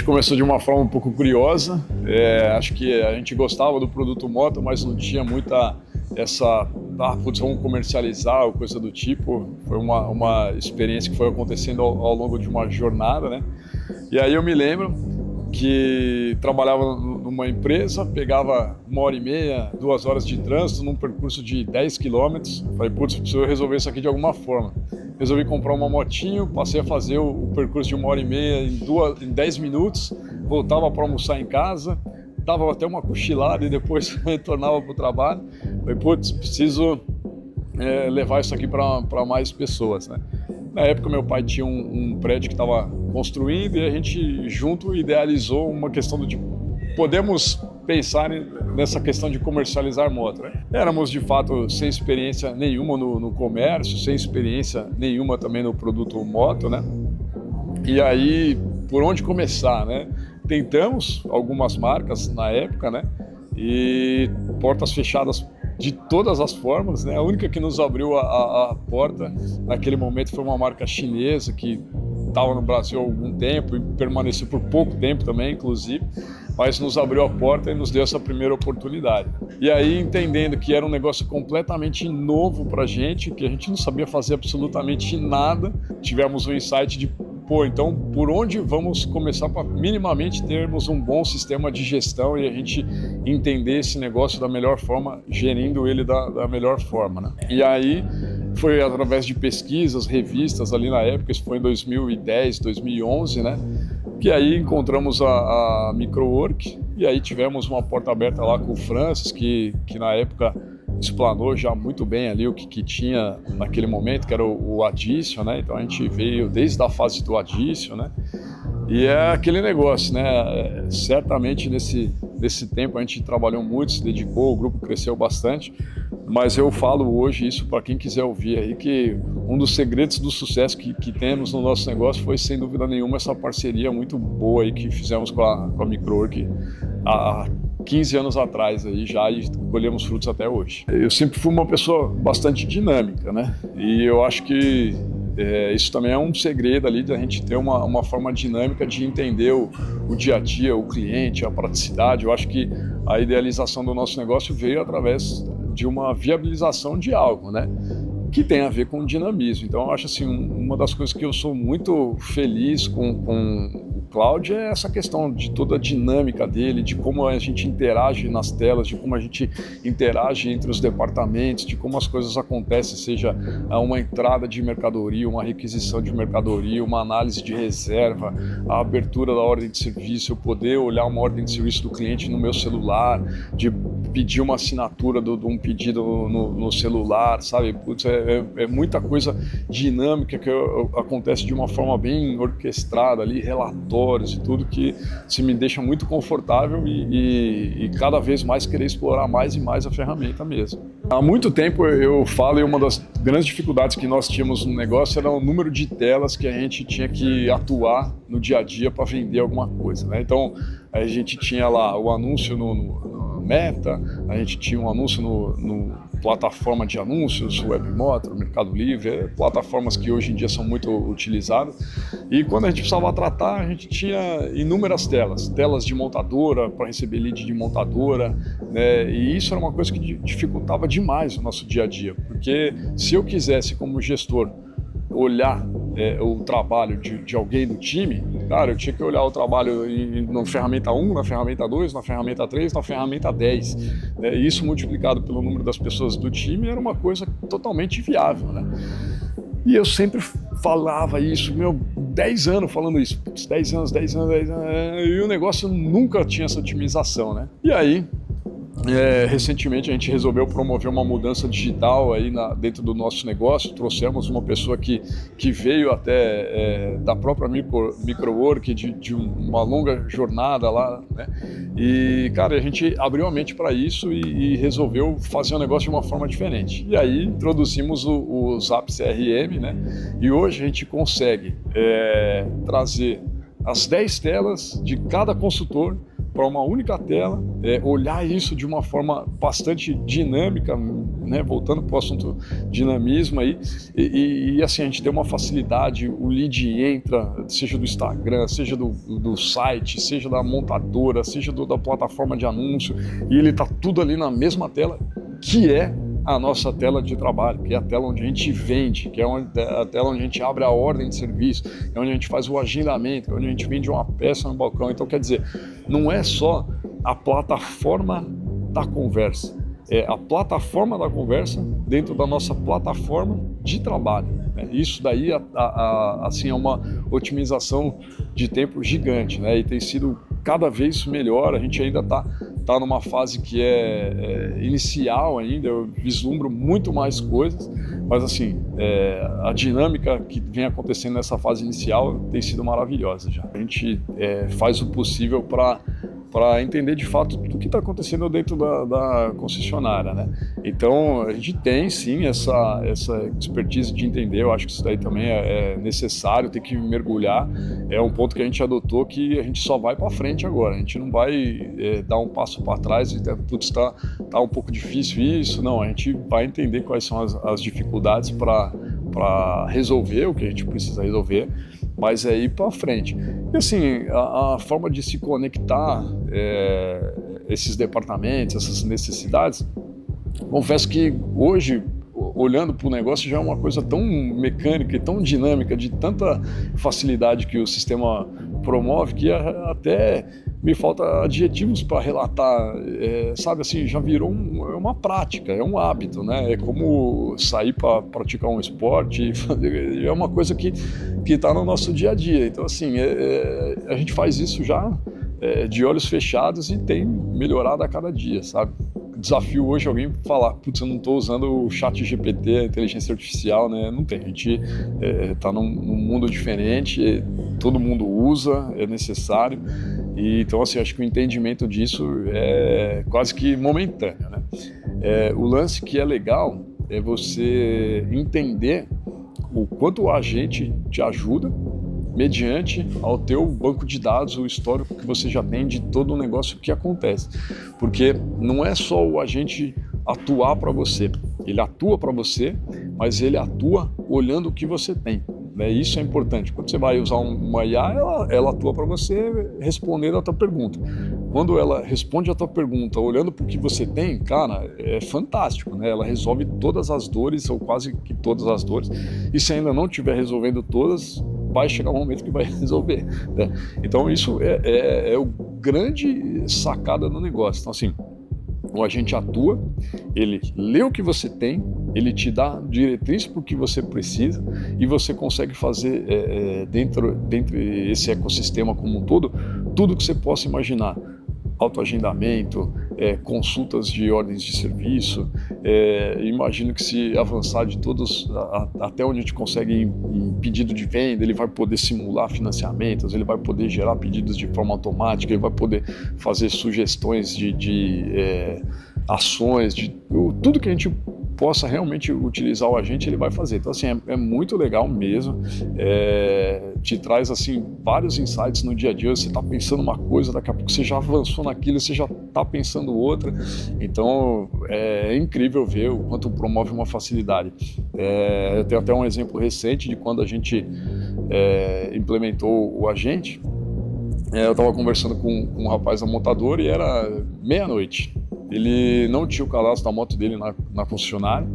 começou de uma forma um pouco curiosa. Acho que a gente gostava do produto moto, mas não tinha muita putz, vamos comercializar ou coisa do tipo. Foi uma experiência que foi acontecendo ao longo de uma jornada, né? E aí eu me lembro que trabalhava numa empresa, pegava 1h30, 2 horas de trânsito num percurso de 10 quilômetros. Falei, putz, preciso resolver isso aqui de alguma forma. Resolvi comprar uma motinho, passei a fazer o percurso de 1h30 em 10 minutos, voltava para almoçar em casa, dava até uma cochilada e depois retornava para o trabalho. Falei, putz, preciso levar isso aqui para mais pessoas, né? Na época, meu pai tinha um prédio que estava construindo e a gente junto idealizou uma questão de podemos pensar nessa questão de comercializar moto, né? Éramos, de fato, sem experiência nenhuma no comércio, sem experiência nenhuma também no produto moto, né? E aí, por onde começar, né? Tentamos algumas marcas na época, né? E portas fechadas de todas as formas, né? A única que nos abriu a porta naquele momento foi uma marca chinesa que estava no Brasil há algum tempo e permaneceu por pouco tempo também, inclusive, mas nos abriu a porta e nos deu essa primeira oportunidade. E aí, entendendo que era um negócio completamente novo para a gente, que a gente não sabia fazer absolutamente nada, tivemos um insight de então, por onde vamos começar para minimamente termos um bom sistema de gestão e a gente entender esse negócio da melhor forma, gerindo ele da melhor forma, né? E aí, foi através de pesquisas, revistas ali na época, isso foi em 2010, 2011, né? Que aí encontramos a Microwork e aí tivemos uma porta aberta lá com o Francis, que na época explanou já muito bem ali o que tinha naquele momento, que era o Addition, né? Então a gente veio desde a fase do Addition, né? E é aquele negócio, né? Certamente nesse tempo a gente trabalhou muito, se dedicou, o grupo cresceu bastante, mas eu falo hoje isso para quem quiser ouvir aí, que um dos segredos do sucesso que temos no nosso negócio foi, sem dúvida nenhuma, essa parceria muito boa aí que fizemos com a Microwork há 15 anos atrás aí já, e colhemos frutos até hoje. Eu sempre fui uma pessoa bastante dinâmica, né? E eu acho que isso também é um segredo ali da gente ter uma forma dinâmica de entender o dia a dia, o cliente, a praticidade. Eu acho que a idealização do nosso negócio veio através de uma viabilização de algo, né? Que tem a ver com dinamismo. Então, eu acho assim, uma das coisas que eu sou muito feliz com o Cloud é essa questão de toda a dinâmica dele, de como a gente interage nas telas, de como a gente interage entre os departamentos, de como as coisas acontecem, seja uma entrada de mercadoria, uma requisição de mercadoria, uma análise de reserva, a abertura da ordem de serviço, eu poder olhar uma ordem de serviço do cliente no meu celular, de pedir uma assinatura de um pedido no celular, sabe? Putz, é muita coisa dinâmica que acontece de uma forma bem orquestrada ali, relatórios e tudo, que se me deixa muito confortável e cada vez mais querer explorar mais e mais a ferramenta mesmo. Há muito tempo eu falo, e uma das grandes dificuldades que nós tínhamos no negócio era o número de telas que a gente tinha que atuar no dia a dia para vender alguma coisa, né? Então a gente tinha lá o anúncio no Meta, a gente tinha um anúncio no plataforma de anúncios, Webmotor, Mercado Livre, plataformas que hoje em dia são muito utilizadas. E quando a gente precisava tratar, a gente tinha inúmeras telas de montadora, para receber lead de montadora, né? E isso era uma coisa que dificultava demais o nosso dia a dia, porque se eu quisesse, como gestor, olhar o trabalho de alguém do time, cara, eu tinha que olhar o trabalho na ferramenta 1, na ferramenta 2, na ferramenta 3, na ferramenta 10. E isso multiplicado pelo número das pessoas do time era uma coisa totalmente viável, né? E eu sempre falava isso, 10 anos falando isso, 10 anos, e o negócio nunca tinha essa otimização, né? E aí, recentemente a gente resolveu promover uma mudança digital aí dentro do nosso negócio. Trouxemos uma pessoa que veio até da própria Microwork, de uma longa jornada lá, né? E, cara, a gente abriu a mente para isso e resolveu fazer o negócio de uma forma diferente. E aí introduzimos o Zap CRM, né? E hoje a gente consegue trazer as 10 telas de cada consultor para uma única tela, olhar isso de uma forma bastante dinâmica, né? Voltando para o assunto dinamismo aí, e assim, a gente tem uma facilidade, o lead entra, seja do Instagram, seja do site, seja da montadora, seja da plataforma de anúncio, e ele está tudo ali na mesma tela, que é a nossa tela de trabalho, que é a tela onde a gente vende, que é a tela onde a gente abre a ordem de serviço, é onde a gente faz o agendamento, é onde a gente vende uma peça no balcão. Então, quer dizer, não é só a plataforma da conversa, é a plataforma da conversa dentro da nossa plataforma de trabalho. Isso daí, assim, é uma otimização de tempo gigante, né? E tem sido cada vez melhor. A gente ainda está numa fase que é inicial ainda, eu vislumbro muito mais coisas, mas assim, a dinâmica que vem acontecendo nessa fase inicial tem sido maravilhosa já. A gente faz o possível para entender de fato tudo o que está acontecendo dentro da concessionária, né? Então, a gente tem sim essa expertise de entender. Eu acho que isso daí também é necessário, tem que mergulhar. É um ponto que a gente adotou, que a gente só vai para frente agora. A gente não vai dar um passo para trás e putz, tá um pouco difícil isso. Não, a gente vai entender quais são as dificuldades para resolver o que a gente precisa resolver, mas é ir para frente. E assim, a forma de se conectar esses departamentos, essas necessidades, confesso que hoje, olhando para o negócio, já é uma coisa tão mecânica e tão dinâmica, de tanta facilidade que o sistema promove, que até me falta adjetivos para relatar, sabe assim, já virou uma prática, é um hábito, né? É como sair para praticar um esporte, é uma coisa que está no nosso dia a dia. Então assim, a gente faz isso já de olhos fechados e tem melhorado a cada dia, sabe? Desafio hoje alguém falar, putz, eu não estou usando o chat GPT, a inteligência artificial, né? Não tem, a gente está num mundo diferente, todo mundo usa, é necessário, e então assim, acho que o entendimento disso é quase que momentâneo, né? O lance que é legal é você entender o quanto o agente te ajuda mediante ao teu banco de dados, o histórico que você já tem de todo o negócio que acontece. Porque não é só o agente atuar para você, ele atua para você, mas ele atua olhando o que você tem. Isso é importante. Quando você vai usar uma IA, ela atua para você respondendo a tua pergunta. Quando ela responde a tua pergunta olhando para o que você tem, cara, é fantástico, né? Ela resolve todas as dores, ou quase que todas as dores. E se ainda não estiver resolvendo todas, vai chegar um momento que vai resolver, né? Então isso é o grande sacada do negócio. Então assim, o agente atua, ele lê o que você tem, ele te dá diretriz para o que você precisa, e você consegue fazer dentro desse ecossistema como um todo, tudo que você possa imaginar. Autoagendamento, consultas de ordens de serviço, imagino que se avançar de todos, até onde a gente consegue em pedido de venda, ele vai poder simular financiamentos, ele vai poder gerar pedidos de forma automática, ele vai poder fazer sugestões de ações, de tudo que a gente possa realmente utilizar o agente, ele vai fazer. Então assim, é muito legal mesmo, te traz assim vários insights no dia a dia. Você está pensando uma coisa, daqui a pouco você já avançou naquilo, você já está pensando outra. Então é incrível ver o quanto promove uma facilidade. Eu tenho até um exemplo recente de quando a gente implementou o agente. Eu estava conversando com um rapaz da montadora e era meia-noite. Ele não tinha o cadastro da moto dele na concessionária,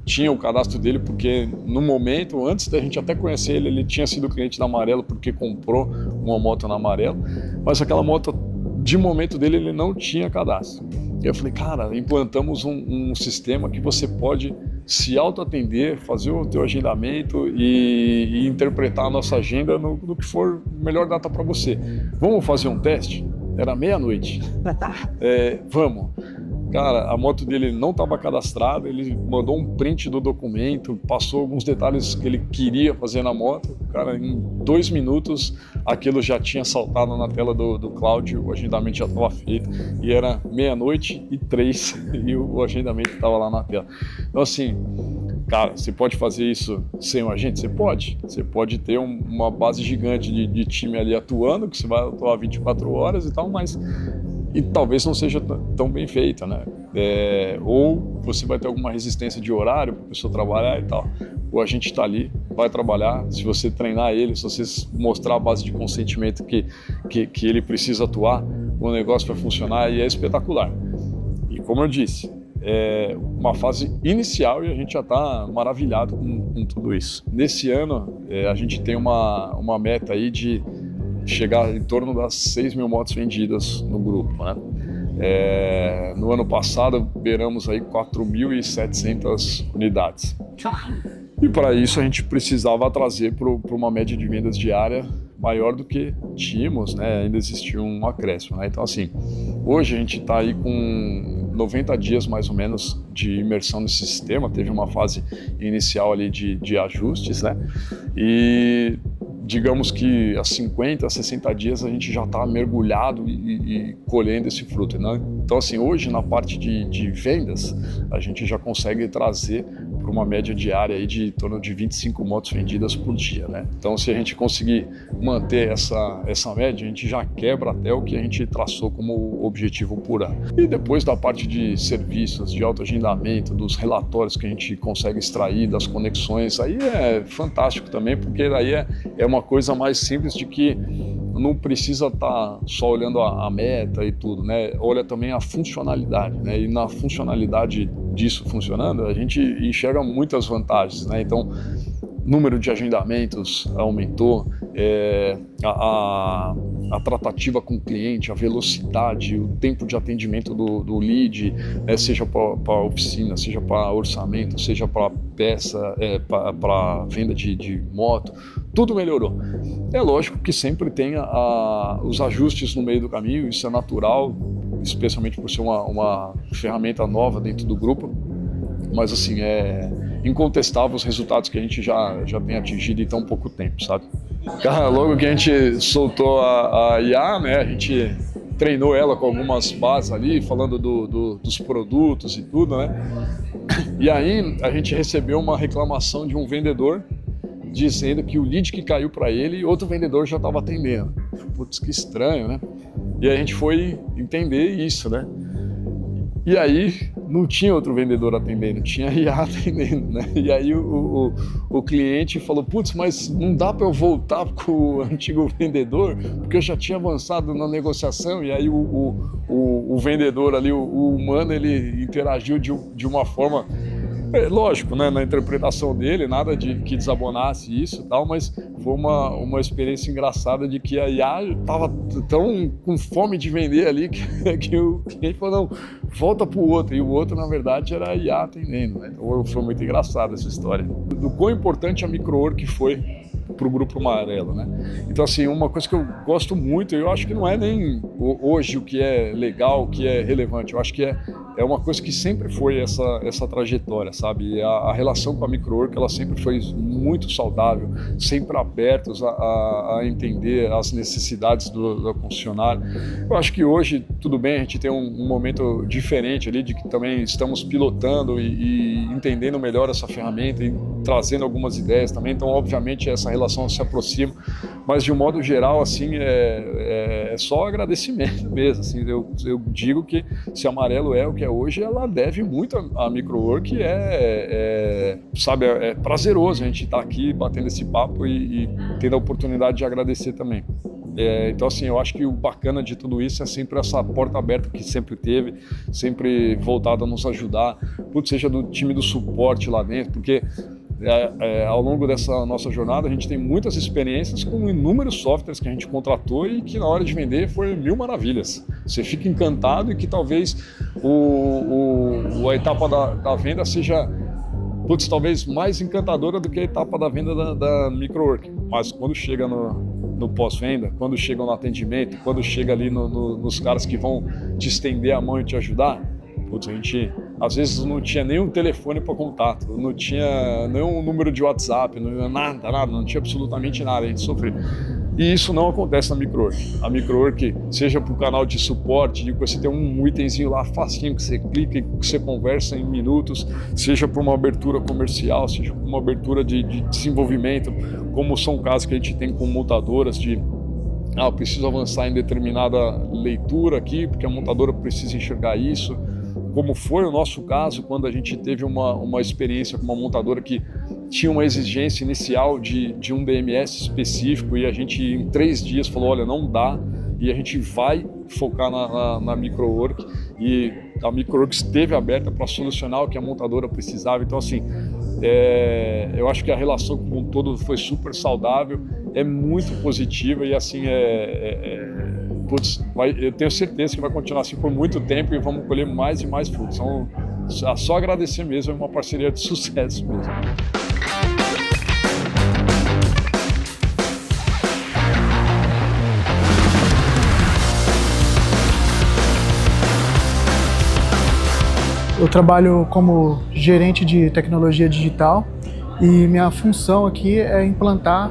tinha o cadastro dele porque no momento, antes da gente até conhecer ele, ele tinha sido cliente da Amarelo porque comprou uma moto na Amarelo, mas aquela moto, de momento dele, ele não tinha cadastro. E eu falei, cara, implantamos um sistema que você pode se auto-atender, fazer o teu agendamento e interpretar a nossa agenda no que for melhor data para você. Vamos fazer um teste? Era meia-noite. Vamos. Cara, a moto dele não estava cadastrada, ele mandou um print do documento, passou alguns detalhes que ele queria fazer na moto. Cara, em 2 minutos aquilo já tinha saltado na tela do Cláudio, o agendamento já estava feito e era 00:03 e o agendamento estava lá na tela. Então assim, cara, você pode fazer isso sem um agente? Você pode. Você pode ter uma base gigante de time ali atuando, que você vai atuar 24 horas e tal, mas e talvez não seja tão bem feita, né? Ou você vai ter alguma resistência de horário para a pessoa trabalhar e tal. O agente está ali, vai trabalhar. Se você treinar ele, se você mostrar a base de consentimento que ele precisa atuar, o negócio vai funcionar e é espetacular. E como eu disse, é uma fase inicial e a gente já está maravilhado com tudo isso. Nesse ano, a gente tem uma meta aí de chegar em torno das 6 mil motos vendidas no grupo, né? No ano passado, beiramos aí 4.700 unidades. E para isso a gente precisava trazer para uma média de vendas diária maior do que tínhamos, né? Ainda existia um acréscimo, né? Então assim, hoje a gente está aí com 90 dias mais ou menos de imersão nesse sistema, teve uma fase inicial ali de ajustes, né? E digamos que há 50, 60 dias a gente já está mergulhado e colhendo esse fruto, né? Então assim, hoje na parte de vendas, a gente já consegue trazer para uma média diária aí de em torno de 25 motos vendidas por dia, né? Então se a gente conseguir manter essa média, a gente já quebra até o que a gente traçou como objetivo por ano. E depois da parte de serviços, de autoagendamento, dos relatórios que a gente consegue extrair, das conexões, aí é fantástico também, porque aí é uma coisa mais simples de que não precisa estar só olhando a meta e tudo, né? Olha também a funcionalidade, né? E na funcionalidade disso funcionando, a gente enxerga muitas vantagens, né? Então, número de agendamentos aumentou, a tratativa com o cliente, a velocidade, o tempo de atendimento do lead, né? Seja para oficina, seja para orçamento, seja para peça, para venda de moto, tudo melhorou. É lógico que sempre tem os ajustes no meio do caminho, isso é natural, especialmente por ser uma ferramenta nova dentro do grupo, mas assim, é incontestável os resultados que a gente já tem atingido em tão pouco tempo, sabe? Cara, logo que a gente soltou a IA, né, a gente treinou ela com algumas bases ali, falando dos produtos e tudo, né? E aí a gente recebeu uma reclamação de um vendedor dizendo que o lead que caiu para ele, outro vendedor já estava atendendo. Putz, que estranho, né? E aí a gente foi entender isso, né? E aí não tinha outro vendedor atendendo, tinha IA atendendo, né? E aí o cliente falou, putz, mas não dá para eu voltar com o antigo vendedor, porque eu já tinha avançado na negociação. E aí o vendedor ali, o humano, ele interagiu de uma forma... lógico, né, na interpretação dele, nada de que desabonasse isso e tal, mas foi uma experiência engraçada de que a IA estava tão com fome de vender ali que o cliente falou, não, volta pro outro, e o outro, na verdade, era a IA atendendo, né? Então foi muito engraçado essa história. Do quão importante a MicroWork foi para o Grupo Amarelo, né? Então, assim, uma coisa que eu gosto muito, eu acho que não é nem hoje o que é legal, o que é relevante, eu acho que é uma coisa que sempre foi essa trajetória, sabe? A relação com a MicroWork, ela sempre foi muito saudável, sempre abertos a entender as necessidades do concessionário. Eu acho que hoje, tudo bem, a gente tem um momento diferente ali, de que também estamos pilotando e entendendo melhor essa ferramenta e trazendo algumas ideias também, então, obviamente, essa relação se aproxima, mas de um modo geral, assim, é só agradecimento mesmo, assim, eu digo que se Amarelo é o que é hoje, ela deve muito à MicroWork, sabe, é prazeroso a gente estar aqui batendo esse papo e tendo a oportunidade de agradecer também. Então, assim, eu acho que o bacana de tudo isso é sempre essa porta aberta que sempre teve, sempre voltada a nos ajudar, seja do time do suporte lá dentro, porque ao longo dessa nossa jornada a gente tem muitas experiências com inúmeros softwares que a gente contratou e que na hora de vender foi mil maravilhas. Você fica encantado e que talvez a etapa da venda seja talvez mais encantadora do que a etapa da venda da MicroWork, mas quando chega no pós-venda, quando chega no atendimento, quando chega ali nos caras que vão te estender a mão e te ajudar, Putz, a gente às vezes não tinha nem um telefone para contato, não tinha nenhum número de WhatsApp, nada, não tinha absolutamente nada, a gente sofreu. E isso não acontece na MicroWork. A MicroWork, seja para o canal de suporte, de você ter um itemzinho lá facinho que você clica e que você conversa em minutos, seja para uma abertura comercial, seja para uma abertura de desenvolvimento, como são casos que a gente tem com montadoras de eu preciso avançar em determinada leitura aqui, porque a montadora precisa enxergar isso, como foi o nosso caso quando a gente teve uma experiência com uma montadora que tinha uma exigência inicial de um DMS específico e a gente em 3 dias falou, olha, não dá, e a gente vai focar na MicroWork, e a MicroWork esteve aberta para solucionar o que a montadora precisava. Então assim, eu acho que a relação como um todo foi super saudável, é muito positiva e assim, eu tenho certeza que vai continuar assim por muito tempo e vamos colher mais e mais frutos. Então, só agradecer mesmo, é uma parceria de sucesso mesmo. Eu trabalho como gerente de tecnologia digital e minha função aqui é implantar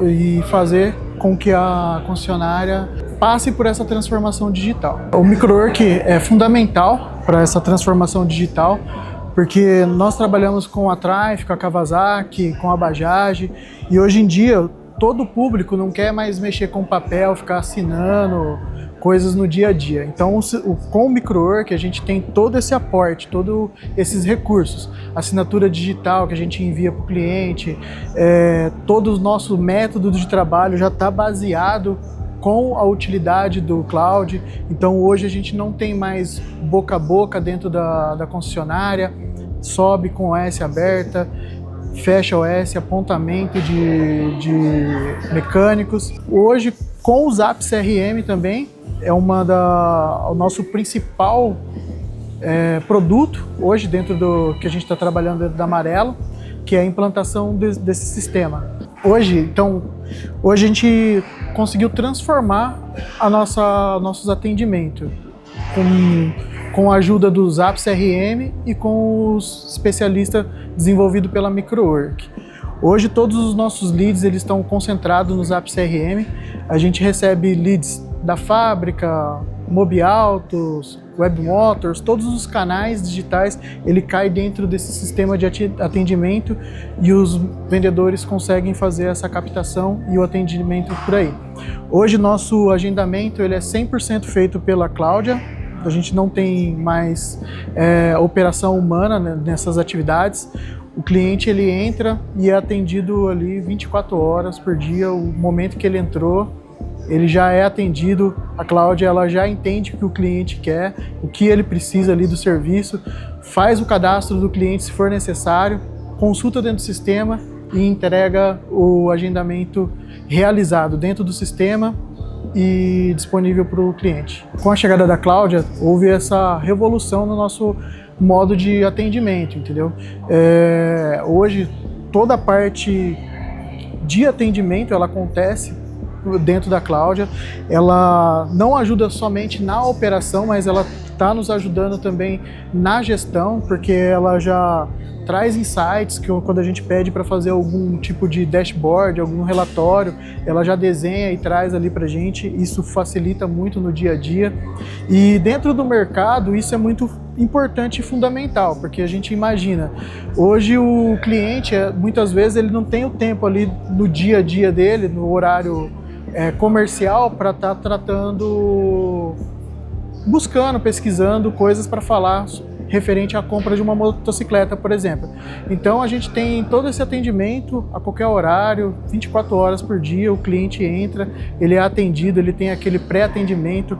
e fazer com que a concessionária passe por essa transformação digital. O MicroWork é fundamental para essa transformação digital, porque nós trabalhamos com a Trife, com a Kawasaki, com a Bajaj, e hoje em dia todo o público não quer mais mexer com papel, ficar assinando coisas no dia a dia. Então, com o MicroWork, a gente tem todo esse aporte, todos esses recursos. Assinatura digital que a gente envia para o cliente, todo o nosso método de trabalho já está baseado com a utilidade do cloud. Então, hoje a gente não tem mais boca a boca dentro da concessionária, sobe com OS aberta, fecha OS, apontamento de mecânicos. Hoje, com o Zap CRM também, é o nosso principal produto hoje dentro do que a gente está trabalhando dentro da Amarelo, que é a implantação desse sistema. Hoje a gente conseguiu transformar nossos atendimentos com a ajuda do Zap CRM e com os especialistas desenvolvidos pela MicroWork. Hoje todos os nossos leads eles estão concentrados no Zap CRM. A gente recebe leads da fábrica, Mobiautos, Webmotors, todos os canais digitais, ele cai dentro desse sistema de atendimento e os vendedores conseguem fazer essa captação e o atendimento por aí. Hoje nosso agendamento ele é 100% feito pela Cláudia, a gente não tem mais operação humana nessas atividades. O cliente ele entra e é atendido ali 24 horas por dia, o momento que ele entrou, ele já é atendido, a Cláudia ela já entende o que o cliente quer, o que ele precisa ali do serviço, faz o cadastro do cliente se for necessário, consulta dentro do sistema e entrega o agendamento realizado dentro do sistema e disponível para o cliente. Com a chegada da Cláudia, houve essa revolução no nosso modo de atendimento, entendeu? Hoje, toda a parte de atendimento ela acontece dentro da Cláudia. Ela não ajuda somente na operação, mas ela está nos ajudando também na gestão, porque ela já traz insights que quando a gente pede para fazer algum tipo de dashboard, algum relatório, ela já desenha e traz ali para a gente. Isso facilita muito no dia a dia. E dentro do mercado, isso é muito importante e fundamental, porque a gente imagina, hoje o cliente, muitas vezes, ele não tem o tempo ali no dia a dia dele, no horário comercial, para estar buscando, pesquisando coisas para falar referente à compra de uma motocicleta, por exemplo. Então a gente tem todo esse atendimento a qualquer horário, 24 horas por dia, o cliente entra, ele é atendido, ele tem aquele pré-atendimento.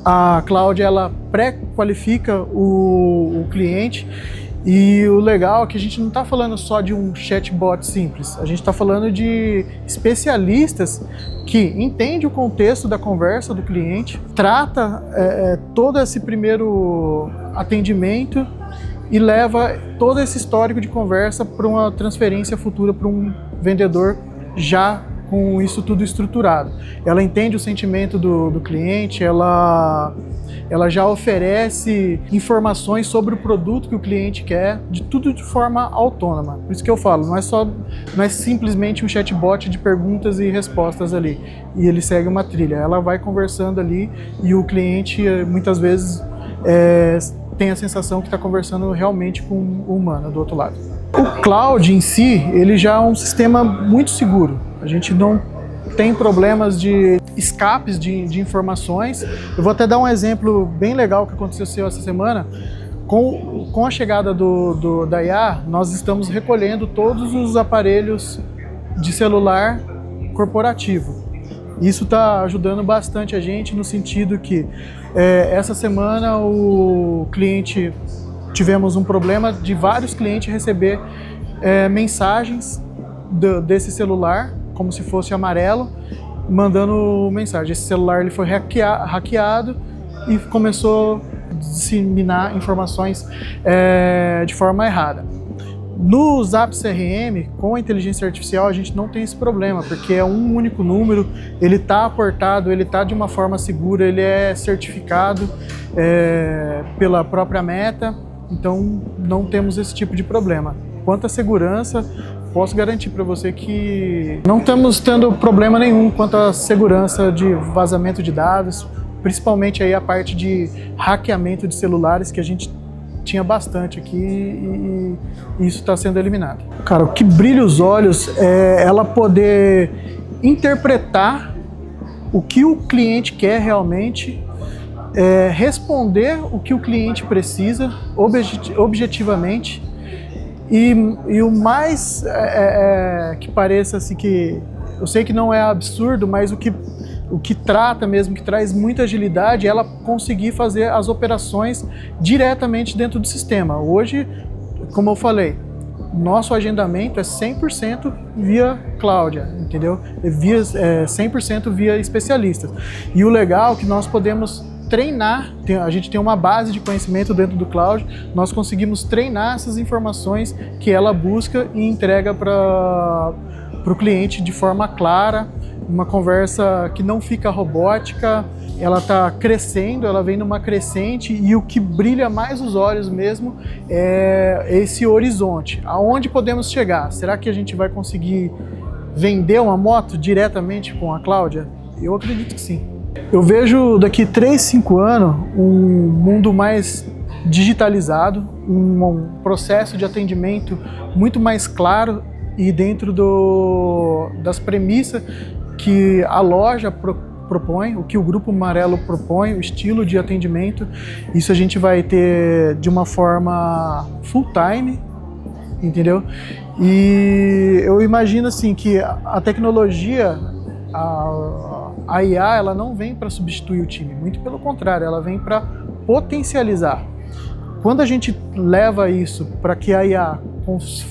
A Cláudia, ela pré-qualifica o cliente. E o legal é que a gente não está falando só de um chatbot simples, a gente está falando de especialistas que entendem o contexto da conversa do cliente, trata todo esse primeiro atendimento e leva todo esse histórico de conversa para uma transferência futura para um vendedor já com isso tudo estruturado. Ela entende o sentimento do cliente, ela já oferece informações sobre o produto que o cliente quer, de tudo de forma autônoma. Por isso que eu falo, não é simplesmente um chatbot de perguntas e respostas ali, e ele segue uma trilha. Ela vai conversando ali e o cliente muitas vezes tem a sensação que está conversando realmente com o humano do outro lado. O cloud em si, ele já é um sistema muito seguro. A gente não tem problemas de escapes de informações. Eu vou até dar um exemplo bem legal que aconteceu essa semana. Com a chegada da IA, nós estamos recolhendo todos os aparelhos de celular corporativo. Isso está ajudando bastante a gente no sentido que essa semana tivemos um problema de vários clientes receber mensagens desse celular, como se fosse amarelo, mandando mensagem. Esse celular ele foi hackeado e começou a disseminar informações de forma errada. No Zap CRM, com a inteligência artificial, a gente não tem esse problema, porque é um único número, ele está aportado, ele está de uma forma segura, ele é certificado pela própria Meta, então não temos esse tipo de problema. Quanto à segurança, posso garantir para você que não estamos tendo problema nenhum quanto à segurança de vazamento de dados, principalmente aí a parte de hackeamento de celulares, que a gente tinha bastante aqui e isso está sendo eliminado. Cara, o que brilha os olhos é ela poder interpretar o que o cliente quer realmente, responder o que o cliente precisa objetivamente e o mais que pareça assim, que eu sei que não é absurdo, mas o que trata mesmo, que traz muita agilidade, é ela conseguir fazer as operações diretamente dentro do sistema. Hoje, como eu falei, nosso agendamento é 100% via Cláudia, entendeu? 100% via especialistas. E o legal é que nós podemos treinar, a gente tem uma base de conhecimento dentro do Cloud, nós conseguimos treinar essas informações que ela busca e entrega para o cliente de forma clara, uma conversa que não fica robótica, ela está crescendo, ela vem numa crescente e o que brilha mais os olhos mesmo é esse horizonte. Aonde podemos chegar? Será que a gente vai conseguir vender uma moto diretamente com a Cláudia? Eu acredito que sim. Eu vejo daqui 3, 5 anos um mundo mais digitalizado, um processo de atendimento muito mais claro e dentro das premissas que a loja propõe, o que o Grupo Amarelo propõe, o estilo de atendimento. Isso a gente vai ter de uma forma full time, entendeu? E eu imagino assim que a tecnologia, a IA, ela não vem para substituir o time, muito pelo contrário, ela vem para potencializar. Quando a gente leva isso para que a IA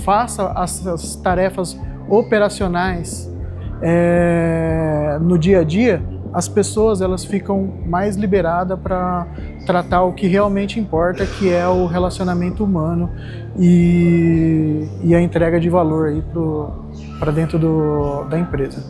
faça as tarefas operacionais no dia a dia, as pessoas elas ficam mais liberadas para tratar o que realmente importa, que é o relacionamento humano e a entrega de valor aí para dentro da empresa.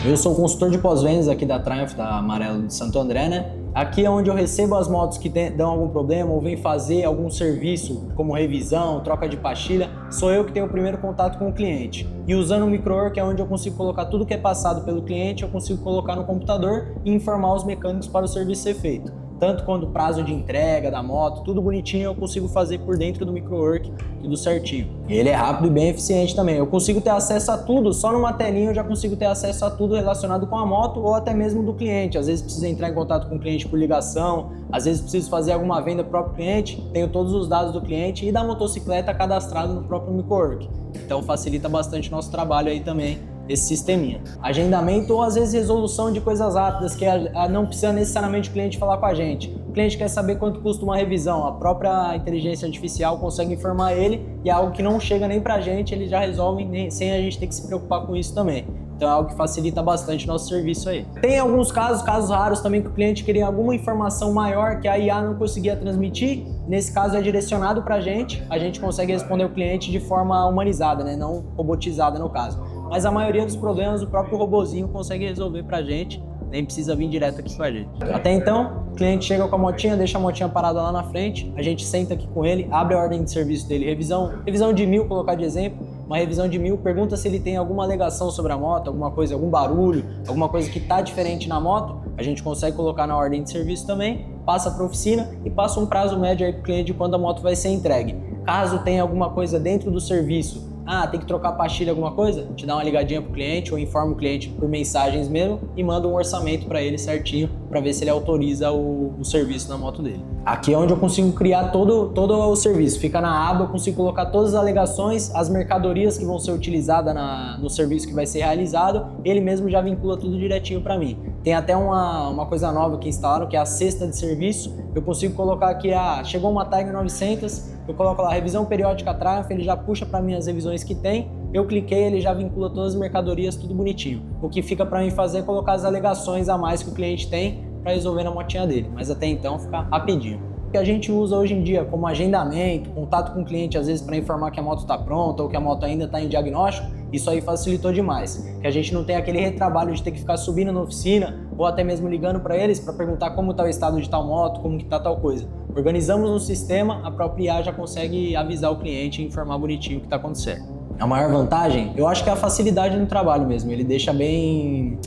Eu sou consultor de pós-vendas aqui da Triumph, da Amarelo de Santo André, né? Aqui é onde eu recebo as motos que dão algum problema ou vêm fazer algum serviço, como revisão, troca de pastilha. Sou eu que tenho o primeiro contato com o cliente. E usando o MicroWork é onde eu consigo colocar tudo que é passado pelo cliente, eu consigo colocar no computador e informar os mecânicos para o serviço ser feito. Tanto quanto o prazo de entrega da moto, tudo bonitinho eu consigo fazer por dentro do MicroWork, tudo certinho. E ele é rápido e bem eficiente também. Eu consigo ter acesso a tudo, só numa telinha eu já consigo ter acesso a tudo relacionado com a moto ou até mesmo do cliente. Às vezes precisa entrar em contato com o cliente por ligação, às vezes preciso fazer alguma venda pro próprio cliente, tenho todos os dados do cliente e da motocicleta cadastrado no próprio MicroWork. Então facilita bastante o nosso trabalho aí também, esse sisteminha. Agendamento ou às vezes resolução de coisas rápidas que não precisa necessariamente o cliente falar com a gente. O cliente quer saber quanto custa uma revisão, a própria inteligência artificial consegue informar ele e é algo que não chega nem pra gente, ele já resolve sem a gente ter que se preocupar com isso também. Então é algo que facilita bastante o nosso serviço aí. Tem alguns casos raros também que o cliente queria alguma informação maior que a IA não conseguia transmitir. Nesse caso é direcionado para a gente consegue responder o cliente de forma humanizada, né? Não robotizada no caso. Mas a maioria dos problemas o próprio robozinho consegue resolver pra gente, nem precisa vir direto aqui com a gente. Até então, o cliente chega com a motinha, deixa a motinha parada lá na frente, a gente senta aqui com ele, abre a ordem de serviço dele, revisão de 1000, colocar de exemplo, uma revisão de 1000, pergunta se ele tem alguma alegação sobre a moto, alguma coisa, algum barulho, alguma coisa que tá diferente na moto, a gente consegue colocar na ordem de serviço também, passa para a oficina e passa um prazo médio aí pro cliente de quando a moto vai ser entregue. Caso tenha alguma coisa dentro do serviço, tem que trocar pastilha, alguma coisa? A gente dá uma ligadinha pro cliente ou informa o cliente por mensagens mesmo e manda um orçamento para ele certinho para ver se ele autoriza o serviço na moto dele. Aqui é onde eu consigo criar todo o serviço. Fica na aba, eu consigo colocar todas as alegações, as mercadorias que vão ser utilizadas no serviço que vai ser realizado. Ele mesmo já vincula tudo direitinho para mim. Tem até uma coisa nova que instalaram, que é a cesta de serviço. Eu consigo colocar aqui, chegou uma Tiger 900, eu coloco lá revisão periódica Triumph, ele já puxa para mim as revisões que tem, eu cliquei, ele já vincula todas as mercadorias, tudo bonitinho. O que fica para mim fazer é colocar as alegações a mais que o cliente tem para resolver na motinha dele, mas até então fica rapidinho. O que a gente usa hoje em dia como agendamento, contato com o cliente às vezes para informar que a moto está pronta ou que a moto ainda está em diagnóstico, isso aí facilitou demais. Que a gente não tem aquele retrabalho de ter que ficar subindo na oficina ou até mesmo ligando para eles para perguntar como está o estado de tal moto, como que está tal coisa. Organizamos no sistema, a própria IA já consegue avisar o cliente e informar bonitinho o que está acontecendo. A maior vantagem, eu acho que é a facilidade no trabalho mesmo. Ele deixa bem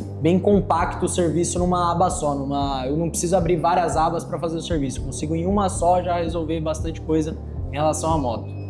compacto o serviço numa aba só. Eu não preciso abrir várias abas para fazer o serviço. Eu consigo em uma só já resolver bastante coisa em relação à moto.